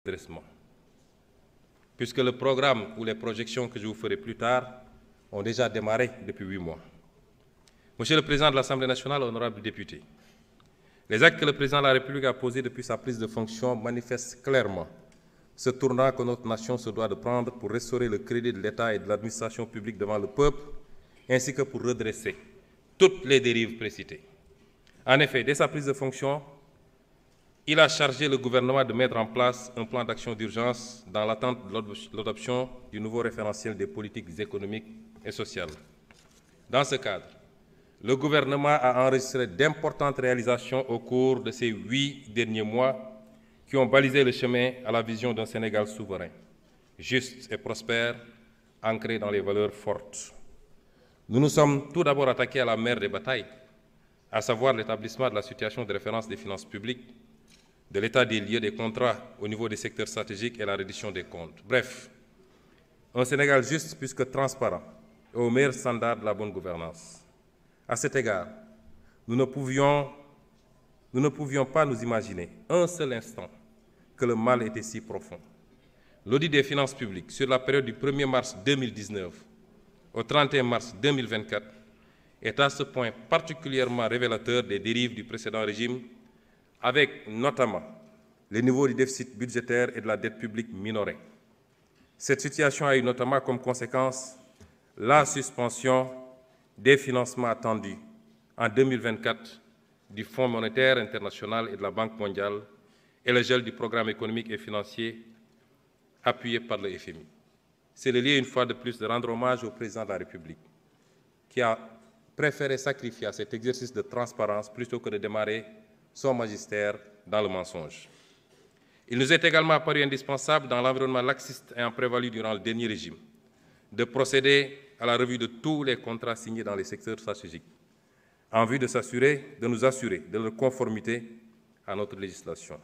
redressement. Puisque le programme ou les projections que je vous ferai plus tard ont déjà démarré depuis 8 mois. Monsieur le Président de l'Assemblée nationale, honorables députés, les actes que le Président de la République a posés depuis sa prise de fonction manifestent clairement ce tournant que notre nation se doit de prendre pour restaurer le crédit de l'État et de l'administration publique devant le peuple, ainsi que pour redresser toutes les dérives précitées. En effet, dès sa prise de fonction, il a chargé le gouvernement de mettre en place un plan d'action d'urgence dans l'attente de l'adoption du nouveau référentiel des politiques économiques et sociales. Dans ce cadre, le gouvernement a enregistré d'importantes réalisations au cours de ces 8 derniers mois qui ont balisé le chemin à la vision d'un Sénégal souverain, juste et prospère, ancré dans les valeurs fortes. Nous nous sommes tout d'abord attaqués à la mère des batailles, à savoir l'établissement de la situation de référence des finances publiques, de l'état des lieux des contrats au niveau des secteurs stratégiques et la reddition des comptes. Bref, un Sénégal juste puisque transparent et au meilleur standard de la bonne gouvernance. À cet égard, nous ne pouvions pas nous imaginer un seul instant que le mal était si profond. L'audit des finances publiques sur la période du 1er mars 2019 au 31 mars 2024 est à ce point particulièrement révélateur des dérives du précédent régime, avec notamment les niveaux du déficit budgétaire et de la dette publique minorés. Cette situation a eu notamment comme conséquence la suspension des financements attendus en 2024 du Fonds monétaire international et de la Banque mondiale et le gel du programme économique et financier appuyé par le FMI. C'est le lieu, une fois de plus, de rendre hommage au président de la République qui a préféré sacrifier à cet exercice de transparence plutôt que de démarrer son magistère dans le mensonge. Il nous est également apparu indispensable, dans l'environnement laxiste ayant prévalu durant le dernier régime, de procéder à la revue de tous les contrats signés dans les secteurs stratégiques, en vue de nous assurer de leur conformité à notre législation.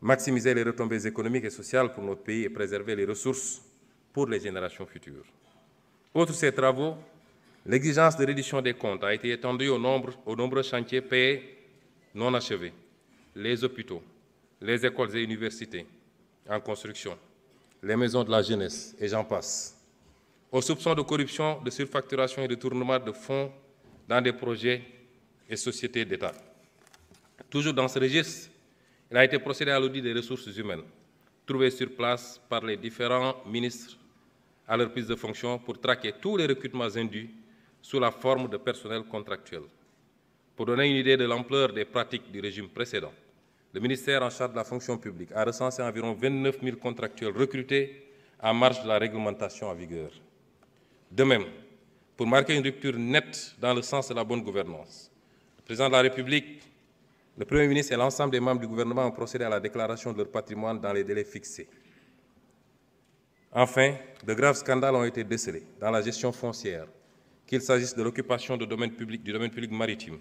Maximiser les retombées économiques et sociales pour notre pays et préserver les ressources pour les générations futures. Outre ces travaux, l'exigence de reddition des comptes a été étendue aux nombreux chantiers payés non achevés, les hôpitaux, les écoles et universités en construction, les maisons de la jeunesse, et j'en passe, aux soupçons de corruption, de surfacturation et de détournement de fonds dans des projets et sociétés d'État. Toujours dans ce registre, il a été procédé à l'audit des ressources humaines, trouvées sur place par les différents ministres à leur prise de fonction pour traquer tous les recrutements indus sous la forme de personnel contractuel. Pour donner une idée de l'ampleur des pratiques du régime précédent, le ministère en charge de la fonction publique a recensé environ 29 000 contractuels recrutés en marge de la réglementation en vigueur. De même, pour marquer une rupture nette dans le sens de la bonne gouvernance, le président de la République, le Premier ministre et l'ensemble des membres du gouvernement ont procédé à la déclaration de leur patrimoine dans les délais fixés. Enfin, de graves scandales ont été décelés dans la gestion foncière, qu'il s'agisse de l'occupation du domaine public maritime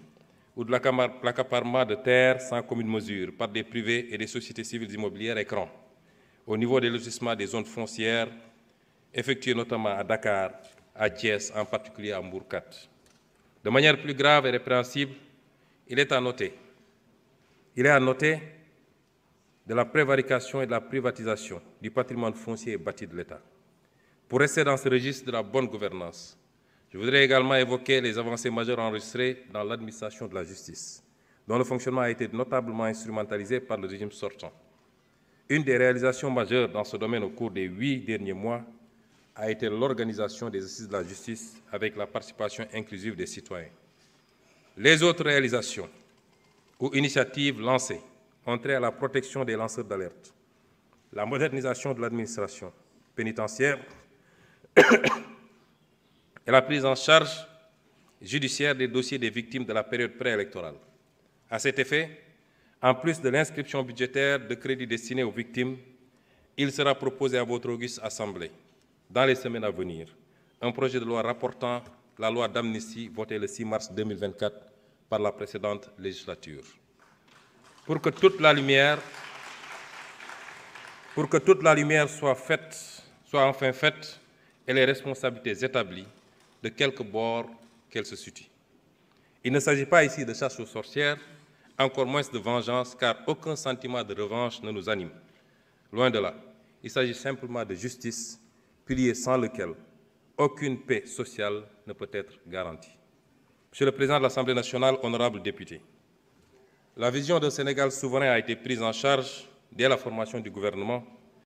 ou de l'accaparement de terres sans commune mesure par des privés et des sociétés civiles immobilières écrans, au niveau des lotissements des zones foncières, effectués notamment à Dakar, à Thiès, en particulier à Mbourkat. De manière plus grave et répréhensible, il est à noter de la prévarication et de la privatisation du patrimoine foncier et bâti de l'État. Pour rester dans ce registre de la bonne gouvernance, je voudrais également évoquer les avancées majeures enregistrées dans l'administration de la justice, dont le fonctionnement a été notablement instrumentalisé par le régime sortant. Une des réalisations majeures dans ce domaine au cours des 8 derniers mois a été l'organisation des assises de la justice avec la participation inclusive des citoyens. Les autres réalisations ou initiatives lancées ont trait à la protection des lanceurs d'alerte, la modernisation de l'administration pénitentiaire et la prise en charge judiciaire des dossiers des victimes de la période préélectorale. À cet effet, en plus de l'inscription budgétaire de crédits destinés aux victimes, il sera proposé à votre auguste Assemblée, dans les semaines à venir, un projet de loi rapportant la loi d'amnistie votée le 6 mars 2024 par la précédente législature. Pour que toute la lumière soit enfin faite et les responsabilités établies de quelque bord qu'elles se situent. Il ne s'agit pas ici de chasse aux sorcières, encore moins de vengeance, car aucun sentiment de revanche ne nous anime. Loin de là. Il s'agit simplement de justice, pilier sans lequel aucune paix sociale ne peut être garantie. Monsieur le Président de l'Assemblée nationale, honorables députés, la vision d'un Sénégal souverain a été prise en charge dès la formation du gouvernement